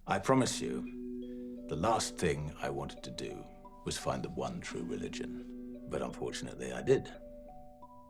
I promise you, the last thing I wanted to do was find the one true religion. But unfortunately, I did.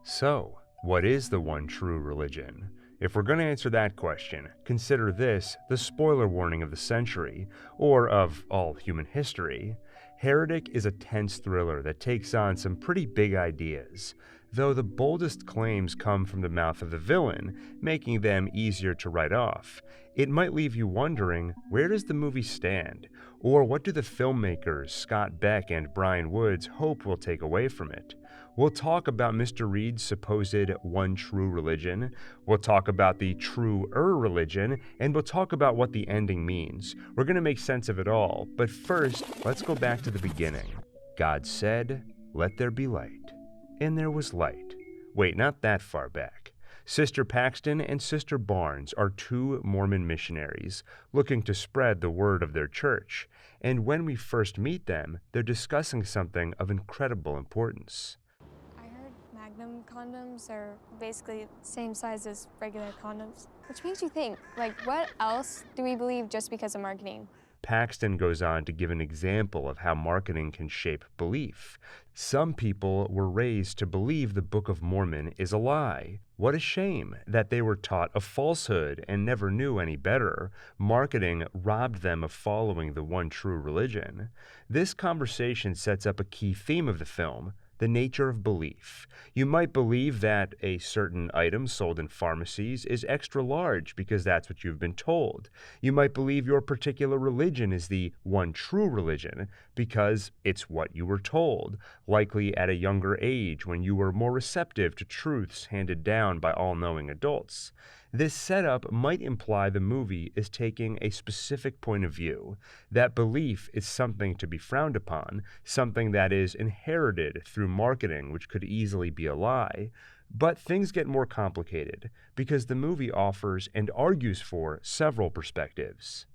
So, what is the one true religion? If we're going to answer that question, consider this the spoiler warning of the century, or of all human history. Heretic is a tense thriller that takes on some pretty big ideas, though the boldest claims come from the mouth of the villain, making them easier to write off. It might leave you wondering, where does the movie stand? Or what do the filmmakers Scott Beck and Brian Woods hope we'll take away from it? We'll talk about Mr. Reed's supposed one true religion, we'll talk about the truer religion, and we'll talk about what the ending means. We're going to make sense of it all, but first, let's go back to the beginning. God said, "Let there be light." And there was light. Wait, not that far back. Sister Paxton and Sister Barnes are two Mormon missionaries looking to spread the word of their church, and when we first meet them, they're discussing something of incredible importance. I heard Magnum condoms are basically same size as regular condoms, which makes you think, like, what else do we believe just because of marketing? Paxton goes on to give an example of how marketing can shape belief. Some people were raised to believe the Book of Mormon is a lie. What a shame that they were taught a falsehood and never knew any better. Marketing robbed them of following the one true religion. This conversation sets up a key theme of the film: the nature of belief. You might believe that a certain item sold in pharmacies is extra large because that's what you've been told. You might believe your particular religion is the one true religion because it's what you were told, likely at a younger age when you were more receptive to truths handed down by all-knowing adults. This setup might imply the movie is taking a specific point of view, that belief is something to be frowned upon, something that is inherited through marketing, which could easily be a lie. But things get more complicated, because the movie offers and argues for several perspectives.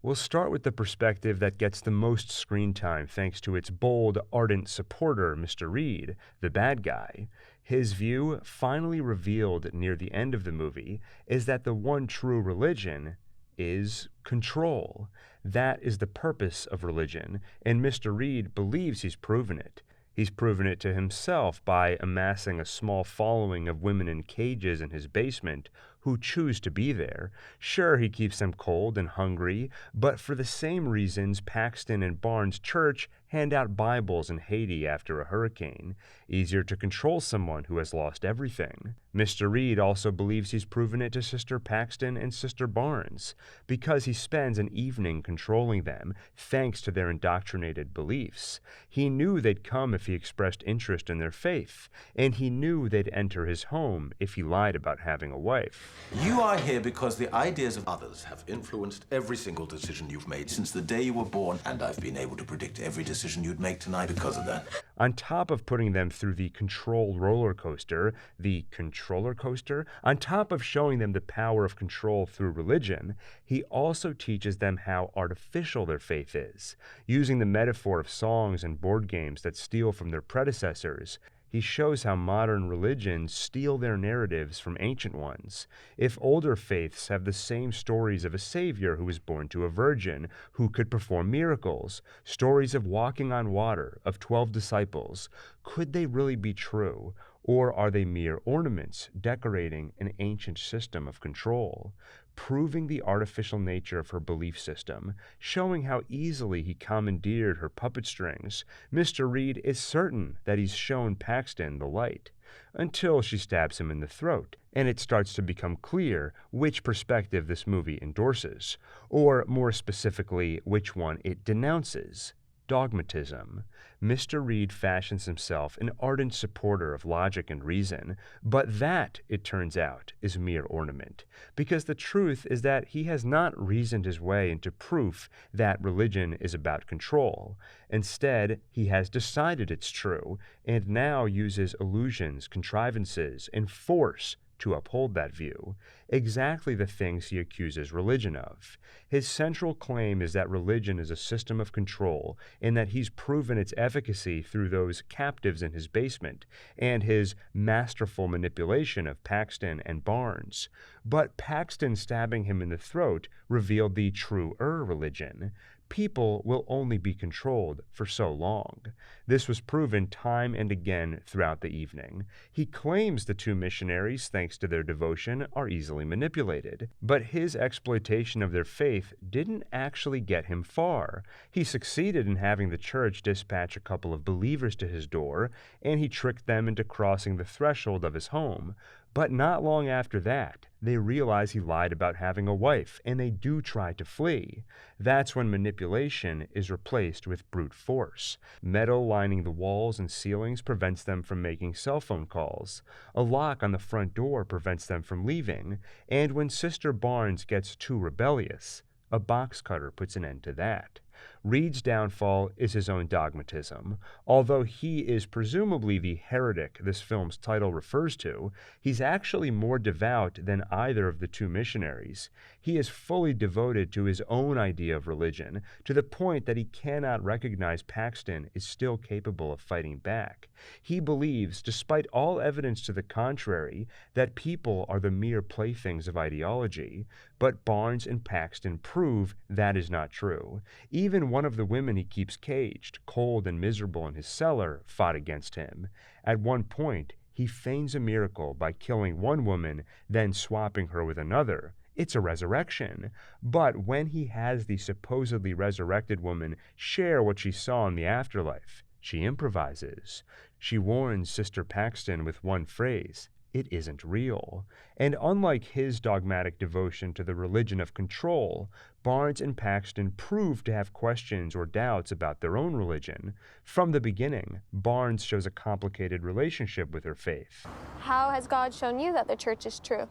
We'll start with the perspective that gets the most screen time thanks to its bold, ardent supporter, Mr. Reed, the bad guy. His view, finally revealed near the end of the movie, is that the one true religion is control. That is the purpose of religion, and Mr. Reed believes he's proven it. He's proven it to himself by amassing a small following of women in cages in his basement who choose to be there. Sure, he keeps them cold and hungry, but for the same reasons Paxton and Barnes Church hand out Bibles in Haiti after a hurricane. Easier to control someone who has lost everything. Mr. Reed also believes he's proven it to Sister Paxton and Sister Barnes, because he spends an evening controlling them, thanks to their indoctrinated beliefs. He knew they'd come if he expressed interest in their faith, and he knew they'd enter his home if he lied about having a wife. You are here because the ideas of others have influenced every single decision you've made since the day you were born, and I've been able to predict every decision you'd make tonight because of that. On top of putting them through the control roller coaster, the controller coaster, on top of showing them the power of control through religion, he also teaches them how artificial their faith is. Using the metaphor of songs and board games that steal from their predecessors, he shows how modern religions steal their narratives from ancient ones. If older faiths have the same stories of a savior who was born to a virgin, who could perform miracles, stories of walking on water, of 12 disciples, could they really be true? Or are they mere ornaments decorating an ancient system of control? Proving the artificial nature of her belief system, showing how easily he commandeered her puppet strings, Mr. Reed is certain that he's shown Paxton the light, until she stabs him in the throat, and it starts to become clear which perspective this movie endorses, or more specifically, which one it denounces. Dogmatism. Mr. Reed fashions himself an ardent supporter of logic and reason, but that, it turns out, is mere ornament, because the truth is that he has not reasoned his way into proof that religion is about control. Instead, he has decided it's true, and now uses illusions, contrivances, and force to uphold that view. exactly the things he accuses religion of. His central claim is that religion is a system of control and that he's proven its efficacy through those captives in his basement and his masterful manipulation of Paxton and Barnes. But Paxton stabbing him in the throat revealed the truer religion. People will only be controlled for so long. This was proven time and again throughout the evening. He claims the two missionaries, thanks to their devotion, are easily manipulated. But his exploitation of their faith didn't actually get him far. He succeeded in having the church dispatch a couple of believers to his door, and he tricked them into crossing the threshold of his home. But not long after that, they realize he lied about having a wife, and they do try to flee. That's when manipulation is replaced with brute force. Metal lining the walls and ceilings prevents them from making cell phone calls. A lock on the front door prevents them from leaving. And when Sister Barnes gets too rebellious, a box cutter puts an end to that. Reed's downfall is his own dogmatism. Although he is presumably the heretic this film's title refers to, he's actually more devout than either of the two missionaries. He is fully devoted to his own idea of religion, to the point that he cannot recognize Paxton is still capable of fighting back. He believes, despite all evidence to the contrary, that people are the mere playthings of ideology, but Barnes and Paxton prove that is not true. Even one of the women he keeps caged, cold and miserable in his cellar, fought against him. At one point, he feigns a miracle by killing one woman, then swapping her with another. It's a resurrection. But when he has the supposedly resurrected woman share what she saw in the afterlife, she improvises. She warns Sister Paxton with one phrase: "It isn't real." And unlike his dogmatic devotion to the religion of control, Barnes and Paxton prove to have questions or doubts about their own religion. From the beginning, Barnes shows a complicated relationship with her faith. How has God shown you that the church is true?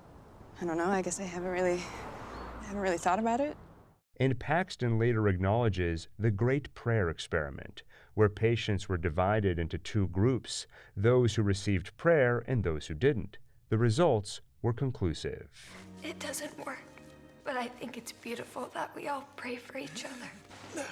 I don't know. I guess I haven't really thought about it. And Paxton later acknowledges the Great Prayer Experiment, where patients were divided into two groups, those who received prayer and those who didn't. The results were conclusive. It doesn't work, but I think it's beautiful that we all pray for each other.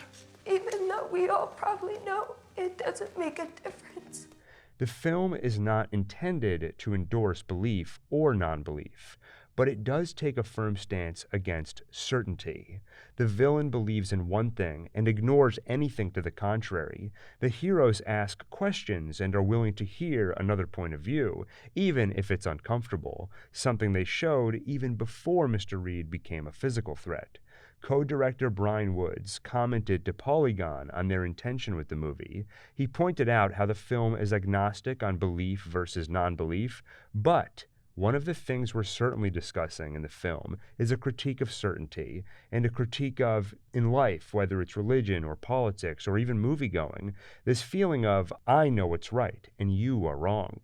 Even though we all probably know it doesn't make a difference. The film is not intended to endorse belief or non-belief, but it does take a firm stance against certainty. The villain believes in one thing and ignores anything to the contrary. The heroes ask questions and are willing to hear another point of view, even if it's uncomfortable, something they showed even before Mr. Reed became a physical threat. Co-director Brian Woods commented to Polygon on their intention with the movie. He pointed out how the film is agnostic on belief versus non-belief, but one of the things we're certainly discussing in the film is a critique of certainty and a critique of, in life, whether it's religion or politics or even movie-going, this feeling of, I know what's right and you are wrong.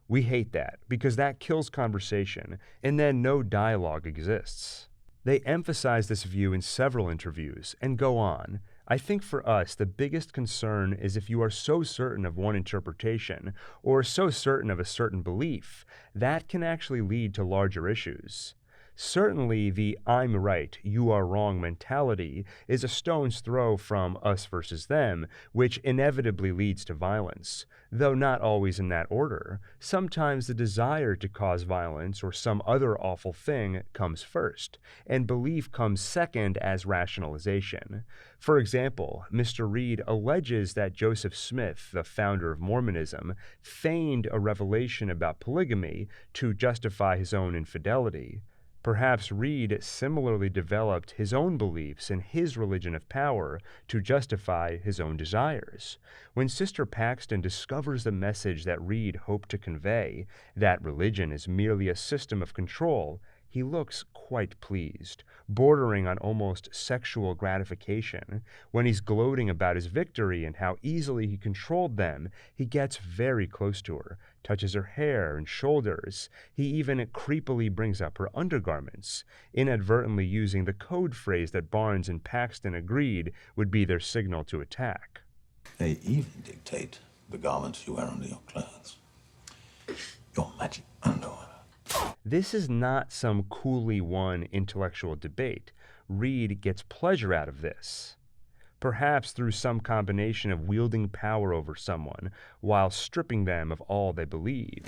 We hate that because that kills conversation and then no dialogue exists. They emphasize this view in several interviews and go on. I think for us, the biggest concern is if you are so certain of one interpretation or so certain of a certain belief, that can actually lead to larger issues. Certainly, the I'm right, you are wrong mentality is a stone's throw from us versus them, which inevitably leads to violence, though not always in that order. Sometimes the desire to cause violence or some other awful thing comes first, and belief comes second as rationalization. For example, Mr. Reed alleges that Joseph Smith, the founder of Mormonism, feigned a revelation about polygamy to justify his own infidelity. Perhaps Reed similarly developed his own beliefs in his religion of power to justify his own desires. When Sister Paxton discovers the message that Reed hoped to convey, that religion is merely a system of control, he looks quite pleased, bordering on almost sexual gratification. When he's gloating about his victory and how easily he controlled them, he gets very close to her, touches her hair and shoulders. He even creepily brings up her undergarments, inadvertently using the code phrase that Barnes and Paxton agreed would be their signal to attack. They even dictate the garments you wear under your clothes. Your magic underwear. This is not some coolly won intellectual debate. Reed gets pleasure out of this. Perhaps through some combination of wielding power over someone while stripping them of all they believe.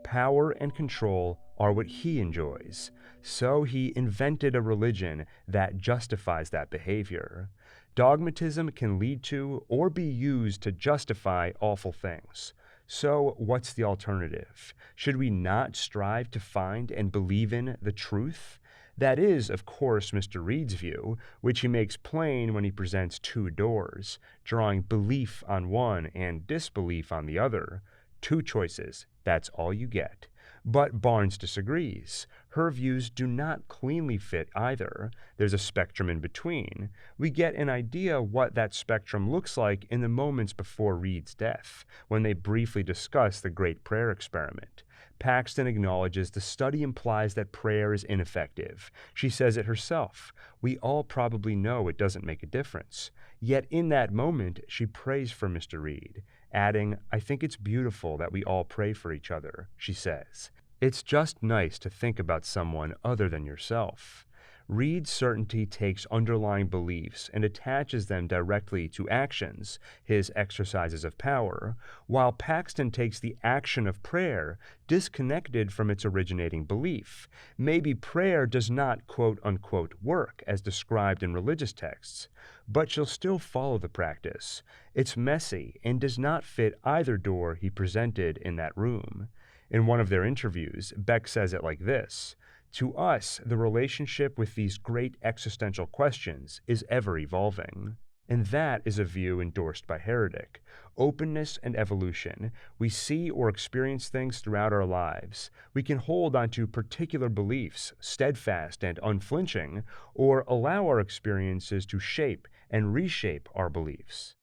Power and control are what he enjoys, so he invented a religion that justifies that behavior. Dogmatism can lead to or be used to justify awful things. So what's the alternative? Should we not strive to find and believe in the truth? That is, of course, Mr. Reed's view, which he makes plain when he presents two doors, drawing belief on one and disbelief on the other. Two choices, that's all you get. But Barnes disagrees. Her views do not cleanly fit either. There's a spectrum in between. We get an idea what that spectrum looks like in the moments before Reed's death, when they briefly discuss the Great Prayer Experiment. Paxton acknowledges the study implies that prayer is ineffective. She says it herself. We all probably know it doesn't make a difference. Yet in that moment, she prays for Mr. Reed, adding, "I think it's beautiful that we all pray for each other," she says. It's just nice to think about someone other than yourself. Reed's certainty takes underlying beliefs and attaches them directly to actions, his exercises of power, while Paxton takes the action of prayer disconnected from its originating belief. Maybe prayer does not quote-unquote work as described in religious texts, but she'll still follow the practice. It's messy and does not fit either door he presented in that room. In one of their interviews, Beck says it like this: "To us, the relationship with these great existential questions is ever evolving." And that is a view endorsed by Heretic. Openness and evolution. We see or experience things throughout our lives. We can hold onto particular beliefs, steadfast and unflinching, or allow our experiences to shape and reshape our beliefs.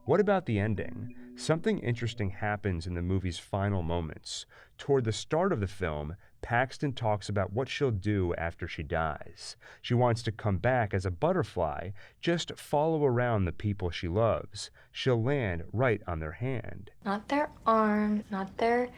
What about the ending? Something interesting happens in the movie's final moments. Toward the start of the film, Paxton talks about what she'll do after she dies. She wants to come back as a butterfly, just follow around the people she loves. She'll land right on their hand. Not their arm, not their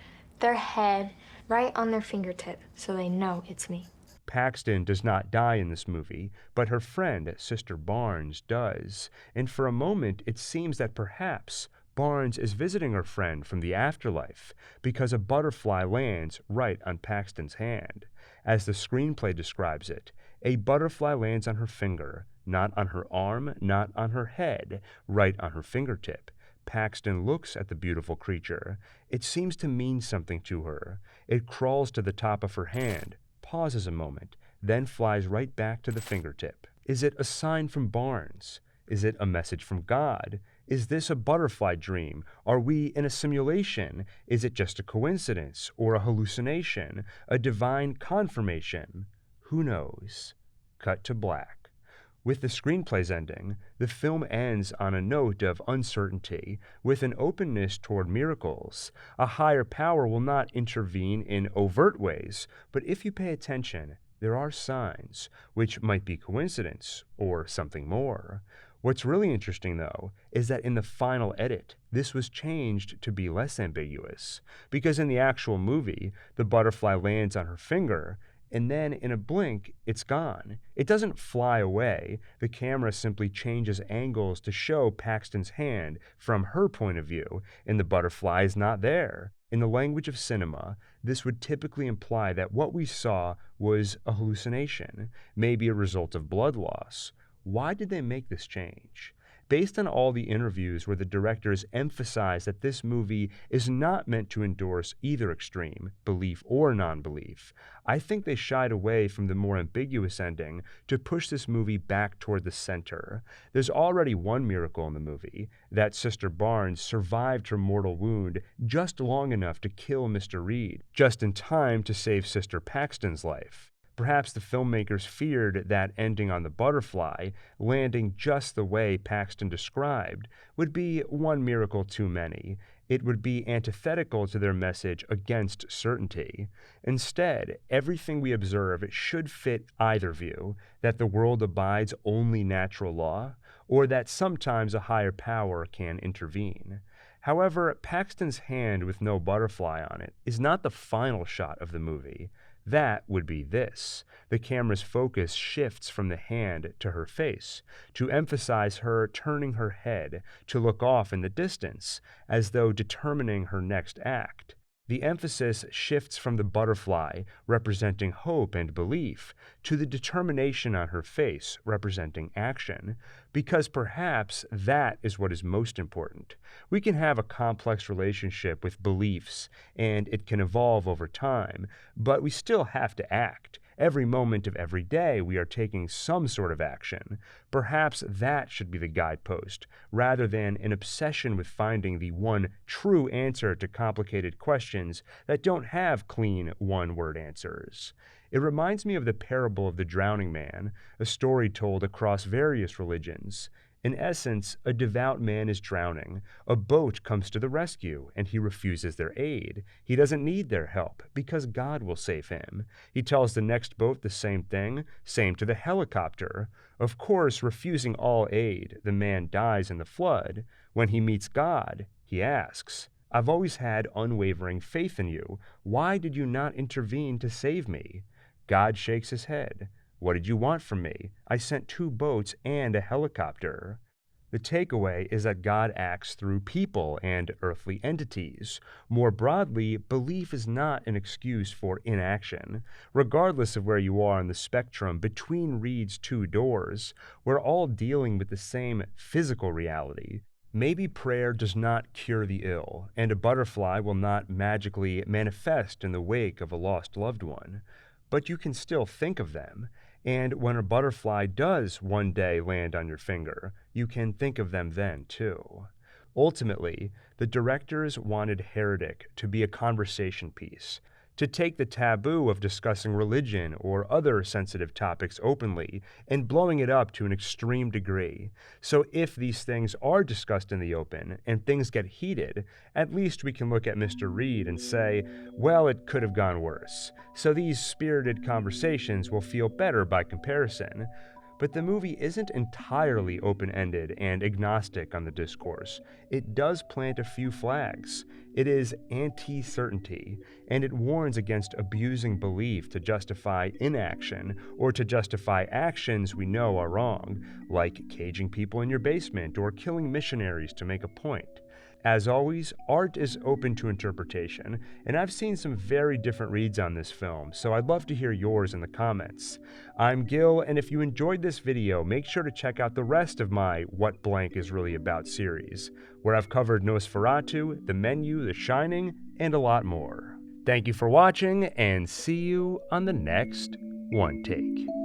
head, right on their fingertip, so they know it's me. Paxton does not die in this movie, but her friend, Sister Barnes, does. And for a moment, it seems that perhaps Barnes is visiting her friend from the afterlife because a butterfly lands right on Paxton's hand. As the screenplay describes it, a butterfly lands on her finger, not on her arm, not on her head, right on her fingertip. Paxton looks at the beautiful creature. It seems to mean something to her. It crawls to the top of her hand, pauses a moment, then flies right back to the fingertip. Is it a sign from Barnes? Is it a message from God? Is this a butterfly dream? Are we in a simulation? Is it just a coincidence or a hallucination? A divine confirmation? Who knows? Cut to black. With the screenplay's ending, the film ends on a note of uncertainty, with an openness toward miracles. A higher power will not intervene in overt ways, but if you pay attention, there are signs, which might be coincidence or something more. What's really interesting, though, is that in the final edit, this was changed to be less ambiguous, because in the actual movie, the butterfly lands on her finger, and then in a blink, it's gone. It doesn't fly away. The camera simply changes angles to show Paxton's hand from her point of view, and the butterfly is not there. In the language of cinema, this would typically imply that what we saw was a hallucination, maybe a result of blood loss. Why did they make this change? Based on all the interviews where the directors emphasize that this movie is not meant to endorse either extreme, belief or non-belief, I think they shied away from the more ambiguous ending to push this movie back toward the center. There's already one miracle in the movie, that Sister Barnes survived her mortal wound just long enough to kill Mr. Reed, just in time to save Sister Paxton's life. Perhaps the filmmakers feared that ending on the butterfly, landing just the way Paxton described, would be one miracle too many. It would be antithetical to their message against certainty. Instead, everything we observe should fit either view, that the world abides only natural law, or that sometimes a higher power can intervene. However, Paxton's hand with no butterfly on it is not the final shot of the movie. That would be this. The camera's focus shifts from the hand to her face, to emphasize her turning her head to look off in the distance, as though determining her next act. The emphasis shifts from the butterfly, representing hope and belief, to the determination on her face, representing action, because perhaps that is what is most important. We can have a complex relationship with beliefs, and it can evolve over time, but we still have to act. Every moment of every day, we are taking some sort of action. Perhaps that should be the guidepost, rather than an obsession with finding the one true answer to complicated questions that don't have clean one-word answers. It reminds me of the parable of the drowning man, a story told across various religions. In essence, a devout man is drowning. A boat comes to the rescue, and he refuses their aid. He doesn't need their help, because God will save him. He tells the next boat the same thing, same to the helicopter. Of course, refusing all aid, the man dies in the flood. When he meets God, he asks, "I've always had unwavering faith in you. Why did you not intervene to save me?" God shakes his head. "What did you want from me? I sent 2 boats and a helicopter." The takeaway is that God acts through people and earthly entities. More broadly, belief is not an excuse for inaction. Regardless of where you are on the spectrum between Reed's 2 doors, we're all dealing with the same physical reality. Maybe prayer does not cure the ill, and a butterfly will not magically manifest in the wake of a lost loved one. But you can still think of them. And when a butterfly does one day land on your finger, you can think of them then too. Ultimately, the directors wanted Heretic to be a conversation piece, to take the taboo of discussing religion or other sensitive topics openly and blowing it up to an extreme degree. So if these things are discussed in the open and things get heated, at least we can look at Mr. Reed and say, well, it could have gone worse. So these spirited conversations will feel better by comparison. But the movie isn't entirely open-ended and agnostic on the discourse. It does plant a few flags. It is anti-certainty, and it warns against abusing belief to justify inaction or to justify actions we know are wrong, like caging people in your basement or killing missionaries to make a point. As always, art is open to interpretation, and I've seen some very different reads on this film, so I'd love to hear yours in the comments. I'm Gil, and if you enjoyed this video, make sure to check out the rest of my What Blank Is Really About series, where I've covered Nosferatu, The Menu, The Shining, and a lot more. Thank you for watching, and see you on the next One Take.